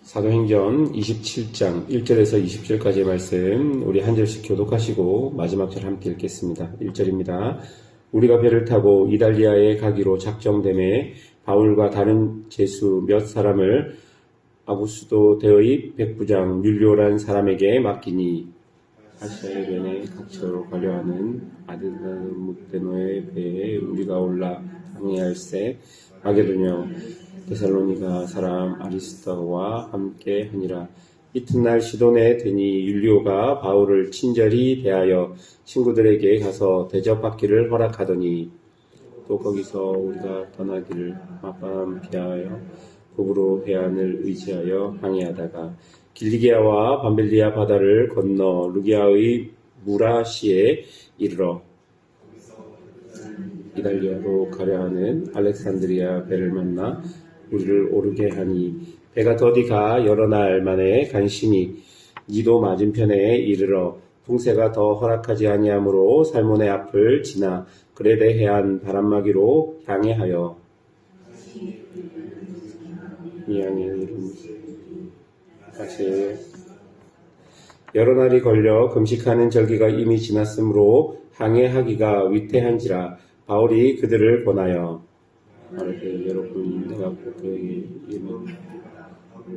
사도행전 27장 1절에서 20절까지의 말씀 우리 한 절씩 교독하시고 마지막 절 함께 읽겠습니다. 1절입니다. 우리가 배를 타고 이달리아에 가기로 작정됨에 바울과 다른 제수 몇 사람을 아구스도 대의 백부장 율리오란 사람에게 맡기니 아시아의 변에 각처로 가려 하는 아드무데노의 배에 우리가 올라 항해할세 마게도냐 데살로니가 사람 아리스도와 함께 하니라. 이튿날 시돈에 드니 율리오가 바울을 친절히 대하여 친구들에게 가서 대접받기를 허락하더니 또 거기서 우리가 떠나기를 맞밤 피하여 북으로 해안을 의지하여 항해하다가 길리기아와 밤빌리아 바다를 건너 루기아의 무라시에 이르러 이달리아로 가려 하는 알렉산드리아 배를 만나 우리를 오르게 하니 배가 더디가 여러 날 만에 간신히 니도 맞은편에 이르러 풍세가 더 허락하지 아니하므로 살몬의 앞을 지나 그레데 해안 바람막이로 향해하여 이양의 이름 다시 여러 날이 걸려 금식하는 절기가 이미 지났으므로 항해하기가 위태한지라 바울이 그들을 권하여 말하되 여러분 내가 그에게 이르는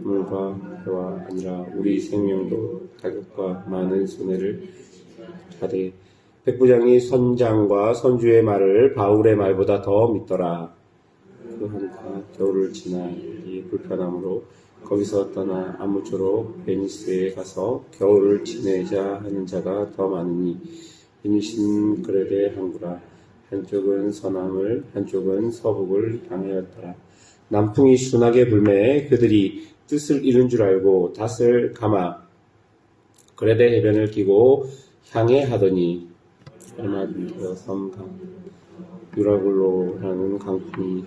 물과 배와 아니라 우리 생명도 가격과 많은 손해를 하되 백부장이 선장과 선주의 말을 바울의 말보다 더 믿더라. 그 한가 겨울을 지나 이 불편함으로 거기서 떠나 아무쪼록 베니스에 가서 겨울을 지내자 하는 자가 더 많으니 베니스는 그레데 항구라. 한쪽은 서남을 한쪽은 서북을 향하였더라. 남풍이 순하게 불매 그들이 뜻을 잃은 줄 알고 닷을 감아 그레데 해변을 끼고 향해하더니 얼마 뒤에 섬강 유라굴로라는 강풍이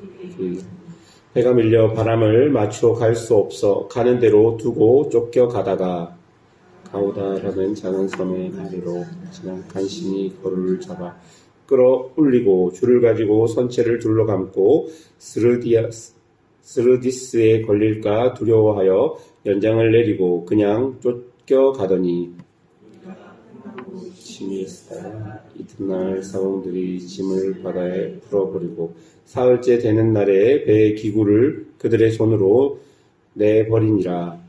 해가 밀려 바람을 맞추어 갈 수 없어 가는 대로 두고 쫓겨가다가 가오다라는 작은 섬의 아래로 지나 간신히 거루를 잡아 끌어올리고 줄을 가지고 선체를 둘러감고 스르디스에 걸릴까 두려워하여 연장을 내리고 그냥 쫓겨가더니 시미에스다 이튿날 사공들이 짐을 바다에 풀어버리고 사흘째 되는 날에 배의 기구를 그들의 손으로 내버리니라.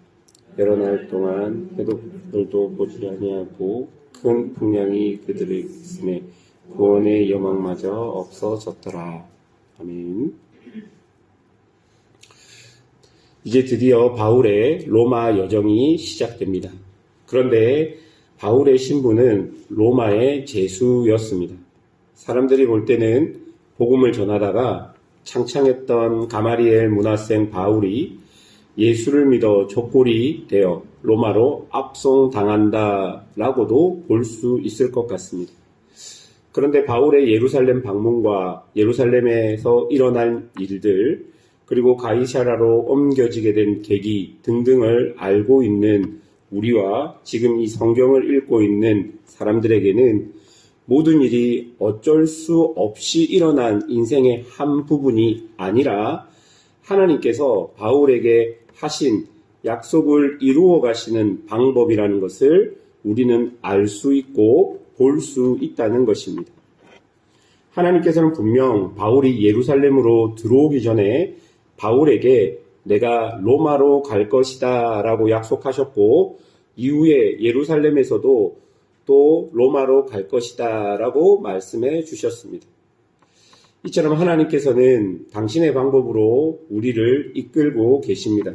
여러 날 동안 해독들도 보지 아니하고 큰 풍량이 그들의 있음에 구원의 여망마저 없어졌더라. 아멘. 이제 드디어 바울의 로마 여정이 시작됩니다. 그런데 바울의 신분은 로마의 제수였습니다. 사람들이 볼 때는 복음을 전하다가 창창했던 가마리엘 문화생 바울이 예수를 믿어 족골이 되어 로마로 압송당한다라고도 볼 수 있을 것 같습니다. 그런데 바울의 예루살렘 방문과 예루살렘에서 일어난 일들 그리고 가이사라로 옮겨지게 된 계기 등등을 알고 있는 우리와 지금 이 성경을 읽고 있는 사람들에게는 모든 일이 어쩔 수 없이 일어난 인생의 한 부분이 아니라 하나님께서 바울에게 하신 약속을 이루어 가시는 방법이라는 것을 우리는 알 수 있고 볼 수 있다는 것입니다. 하나님께서는 분명 바울이 예루살렘으로 들어오기 전에 바울에게 내가 로마로 갈 것이다 라고 약속하셨고 이후에 예루살렘에서도 또 로마로 갈 것이다 라고 말씀해 주셨습니다. 이처럼 하나님께서는 당신의 방법으로 우리를 이끌고 계십니다.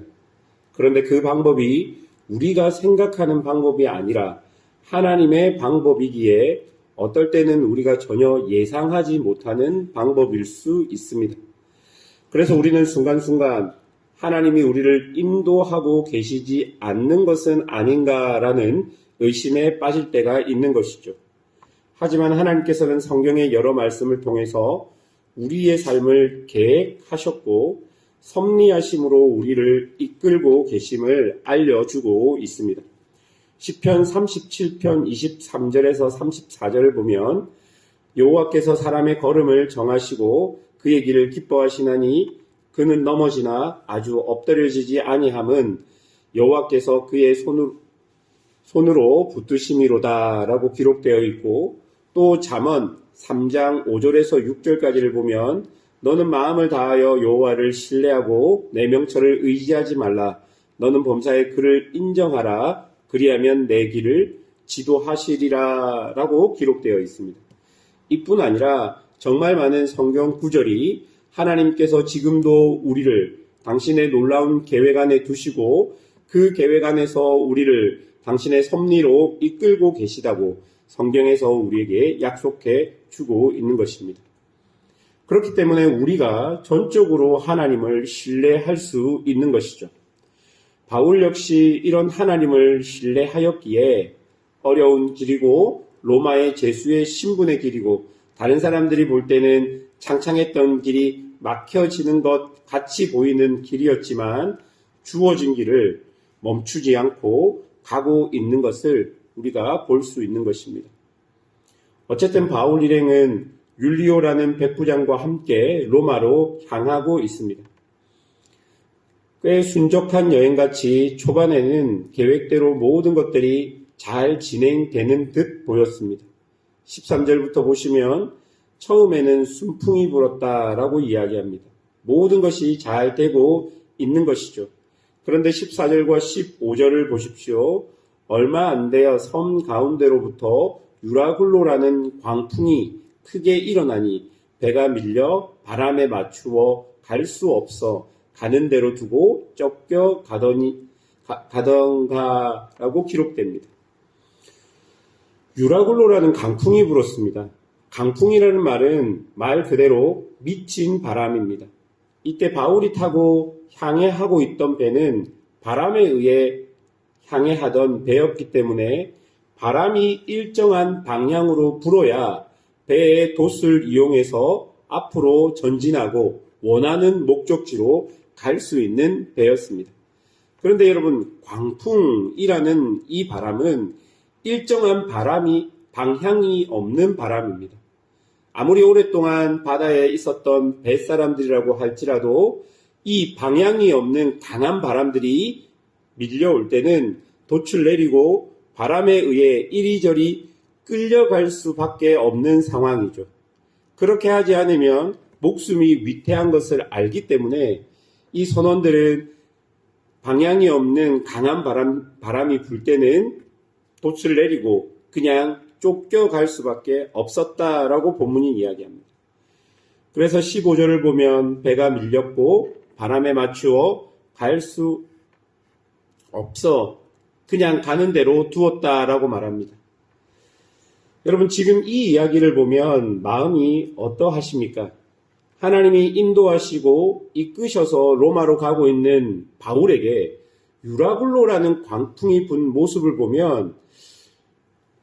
그런데 그 방법이 우리가 생각하는 방법이 아니라 하나님의 방법이기에 어떨 때는 우리가 전혀 예상하지 못하는 방법일 수 있습니다. 그래서 우리는 순간순간 하나님이 우리를 인도하고 계시지 않는 것은 아닌가라는 의심에 빠질 때가 있는 것이죠. 하지만 하나님께서는 성경의 여러 말씀을 통해서 우리의 삶을 계획하셨고 섭리하심으로 우리를 이끌고 계심을 알려주고 있습니다. 시편 37편 23절에서 34절을 보면 여호와께서 사람의 걸음을 정하시고 그의 길을 기뻐하시나니 그는 넘어지나 아주 엎드려지지 아니함은 여호와께서 그의 손으로 붙드심이로다 라고 기록되어 있고, 또 잠언 3장 5절에서 6절까지를 보면 너는 마음을 다하여 여호와를 신뢰하고 내 명철을 의지하지 말라. 너는 범사에 그를 인정하라. 그리하면 내 길을 지도하시리라 라고 기록되어 있습니다. 이뿐 아니라 정말 많은 성경 구절이 하나님께서 지금도 우리를 당신의 놀라운 계획 안에 두시고 그 계획 안에서 우리를 당신의 섭리로 이끌고 계시다고 성경에서 우리에게 약속해 주고 있는 것입니다. 그렇기 때문에 우리가 전적으로 하나님을 신뢰할 수 있는 것이죠. 바울 역시 이런 하나님을 신뢰하였기에 어려운 길이고 로마의 제수의 신분의 길이고 다른 사람들이 볼 때는 창창했던 길이 막혀지는 것 같이 보이는 길이었지만 주어진 길을 멈추지 않고 가고 있는 것을 우리가 볼 수 있는 것입니다. 어쨌든 바울 일행은 율리오라는 백부장과 함께 로마로 향하고 있습니다. 꽤 순적한 여행같이 초반에는 계획대로 모든 것들이 잘 진행되는 듯 보였습니다. 13절부터 보시면 처음에는 순풍이 불었다라고 이야기합니다. 모든 것이 잘 되고 있는 것이죠. 그런데 14절과 15절을 보십시오. 얼마 안 되어 섬 가운데로부터 유라굴로라는 광풍이 크게 일어나니 배가 밀려 바람에 맞추어 갈 수 없어 가는 대로 두고 쫓겨 가던가라고 기록됩니다. 유라굴로라는 강풍이 불었습니다. 강풍이라는 말은 말 그대로 미친 바람입니다. 이때 바울이 타고 향해하고 있던 배는 바람에 의해 향해하던 배였기 때문에 바람이 일정한 방향으로 불어야 배의 돛을 이용해서 앞으로 전진하고 원하는 목적지로 갈 수 있는 배였습니다. 그런데 여러분, 광풍이라는 이 바람은 일정한 방향이 없는 바람입니다. 아무리 오랫동안 바다에 있었던 뱃사람들이라고 할지라도 이 방향이 없는 강한 바람들이 밀려올 때는 돛을 내리고 바람에 의해 이리저리 끌려갈 수밖에 없는 상황이죠. 그렇게 하지 않으면 목숨이 위태한 것을 알기 때문에 이 선원들은 방향이 없는 강한 바람이 불 때는 돛을 내리고 그냥 쫓겨갈 수밖에 없었다라고 본문이 이야기합니다. 그래서 15절을 보면 배가 밀렸고 바람에 맞추어 갈 수 없어 그냥 가는 대로 두었다라고 말합니다. 여러분, 지금 이 이야기를 보면 마음이 어떠하십니까? 하나님이 인도하시고 이끄셔서 로마로 가고 있는 바울에게 유라굴로라는 광풍이 분 모습을 보면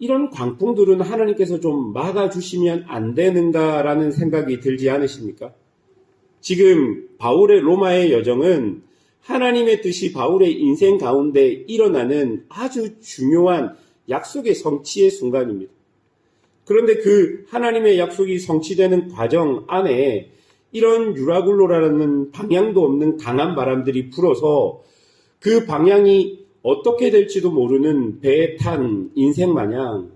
이런 광풍들은 하나님께서 좀 막아주시면 안 되는가라는 생각이 들지 않으십니까? 지금 바울의 로마의 여정은 하나님의 뜻이 바울의 인생 가운데 일어나는 아주 중요한 약속의 성취의 순간입니다. 그런데 그 하나님의 약속이 성취되는 과정 안에 이런 유라굴로라는 방향도 없는 강한 바람들이 불어서 그 방향이 어떻게 될지도 모르는 배에 탄 인생 마냥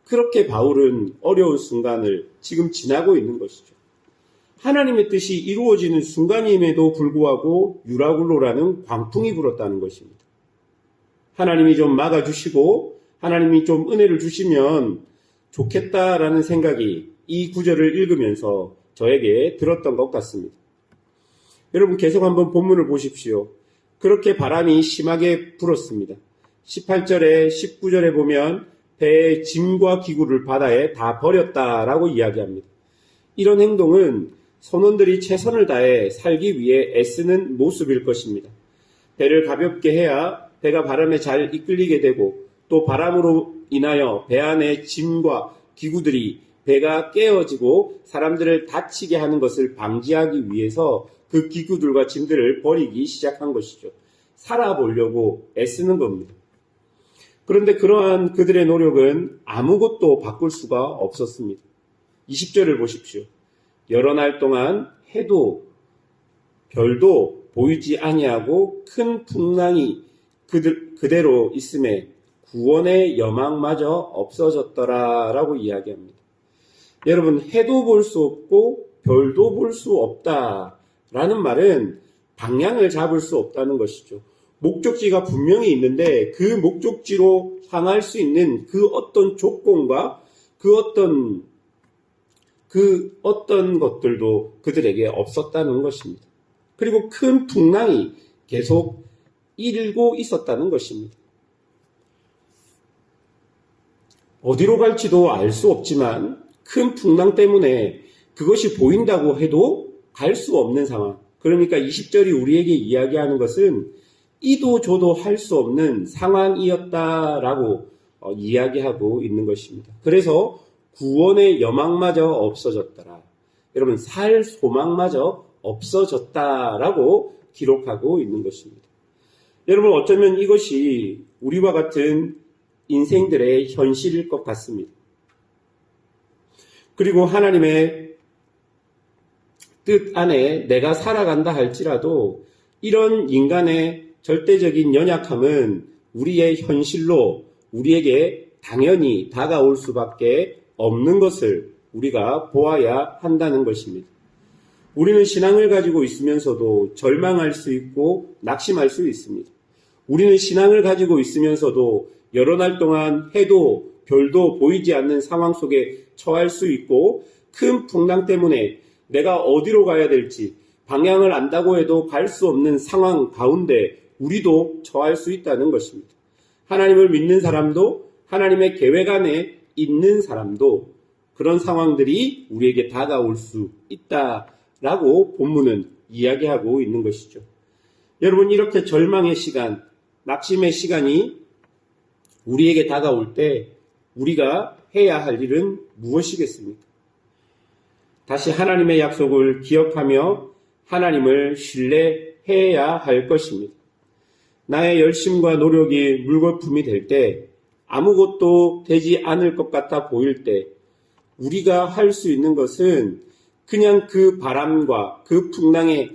그렇게 바울은 어려운 순간을 지금 지나고 있는 것이죠. 하나님의 뜻이 이루어지는 순간임에도 불구하고 유라굴로라는 광풍이 불었다는 것입니다. 하나님이 좀 막아주시고 하나님이 좀 은혜를 주시면 좋겠다라는 생각이 이 구절을 읽으면서 저에게 들었던 것 같습니다. 여러분, 계속 한번 본문을 보십시오. 그렇게 바람이 심하게 불었습니다. 18절에 19절에 보면 배의 짐과 기구를 바다에 다 버렸다라고 이야기합니다. 이런 행동은 선원들이 최선을 다해 살기 위해 애쓰는 모습일 것입니다. 배를 가볍게 해야 배가 바람에 잘 이끌리게 되고 또 바람으로 인하여 배 안의 짐과 기구들이 배가 깨어지고 사람들을 다치게 하는 것을 방지하기 위해서 그 기구들과 짐들을 버리기 시작한 것이죠. 살아보려고 애쓰는 겁니다. 그런데 그러한 그들의 노력은 아무것도 바꿀 수가 없었습니다. 20절을 보십시오. 여러 날 동안 해도 별도 보이지 아니하고 큰 풍랑이 그대로 있음에 구원의 여망마저 없어졌더라라고 이야기합니다. 여러분, 해도 볼 수 없고 별도 볼 수 없다라는 말은 방향을 잡을 수 없다는 것이죠. 목적지가 분명히 있는데 그 목적지로 향할 수 있는 그 어떤 조건과 그 어떤 것들도 그들에게 없었다는 것입니다. 그리고 큰 풍랑이 계속 일고 있었다는 것입니다. 어디로 갈지도 알 수 없지만 큰 풍랑 때문에 그것이 보인다고 해도 갈 수 없는 상황. 그러니까 20절이 우리에게 이야기하는 것은 이도 저도 할 수 없는 상황이었다라고 이야기하고 있는 것입니다. 그래서 구원의 여망마저 없어졌더라. 여러분, 살 소망마저 없어졌다라고 기록하고 있는 것입니다. 여러분, 어쩌면 이것이 우리와 같은 인생들의 현실일 것 같습니다. 그리고 하나님의 뜻 안에 내가 살아간다 할지라도 이런 인간의 절대적인 연약함은 우리의 현실로 우리에게 당연히 다가올 수밖에 없는 것을 우리가 보아야 한다는 것입니다. 우리는 신앙을 가지고 있으면서도 절망할 수 있고 낙심할 수 있습니다. 우리는 신앙을 가지고 있으면서도 여러 날 동안 해도 별도 보이지 않는 상황 속에 처할 수 있고 큰 풍랑 때문에 내가 어디로 가야 될지 방향을 안다고 해도 갈 수 없는 상황 가운데 우리도 처할 수 있다는 것입니다. 하나님을 믿는 사람도 하나님의 계획 안에 있는 사람도 그런 상황들이 우리에게 다가올 수 있다라고 본문은 이야기하고 있는 것이죠. 여러분, 이렇게 절망의 시간, 낙심의 시간이 우리에게 다가올 때 우리가 해야 할 일은 무엇이겠습니까? 다시 하나님의 약속을 기억하며 하나님을 신뢰해야 할 것입니다. 나의 열심과 노력이 물거품이 될 때, 아무것도 되지 않을 것 같아 보일 때 우리가 할 수 있는 것은 그냥 그 바람과 그 풍랑에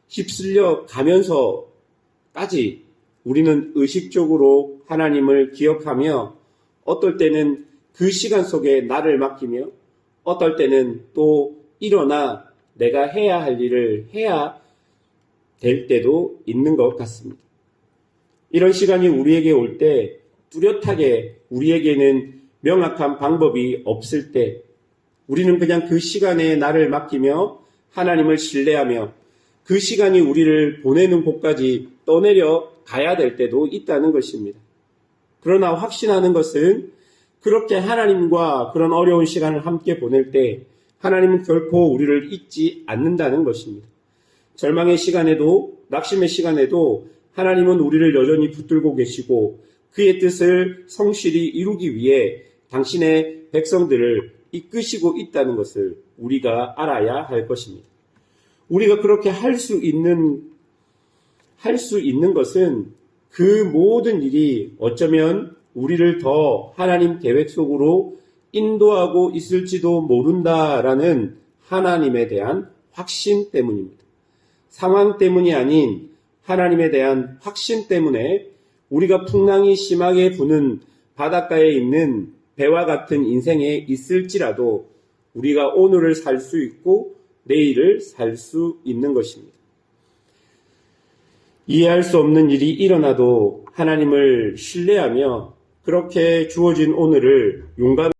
휩쓸려 가면서까지 우리는 의식적으로 하나님을 기억하며 어떨 때는 그 시간 속에 나를 맡기며 어떨 때는 또 일어나 내가 해야 할 일을 해야 될 때도 있는 것 같습니다. 이런 시간이 우리에게 올 때 뚜렷하게 우리에게는 명확한 방법이 없을 때 우리는 그냥 그 시간에 나를 맡기며 하나님을 신뢰하며 그 시간이 우리를 보내는 곳까지 떠내려 가야 될 때도 있다는 것입니다. 그러나 확신하는 것은 그렇게 하나님과 그런 어려운 시간을 함께 보낼 때 하나님은 결코 우리를 잊지 않는다는 것입니다. 절망의 시간에도 낙심의 시간에도 하나님은 우리를 여전히 붙들고 계시고 그의 뜻을 성실히 이루기 위해 당신의 백성들을 이끄시고 있다는 것을 우리가 알아야 할 것입니다. 우리가 그렇게 할 수 있는 것은 그 모든 일이 어쩌면 우리를 더 하나님 계획 속으로 인도하고 있을지도 모른다라는 하나님에 대한 확신 때문입니다. 상황 때문이 아닌 하나님에 대한 확신 때문에 우리가 풍랑이 심하게 부는 바닷가에 있는 배와 같은 인생에 있을지라도 우리가 오늘을 살 수 있고 내일을 살 수 있는 것입니다. 이해할 수 없는 일이 일어나도 하나님을 신뢰하며 그렇게 주어진 오늘을 용감히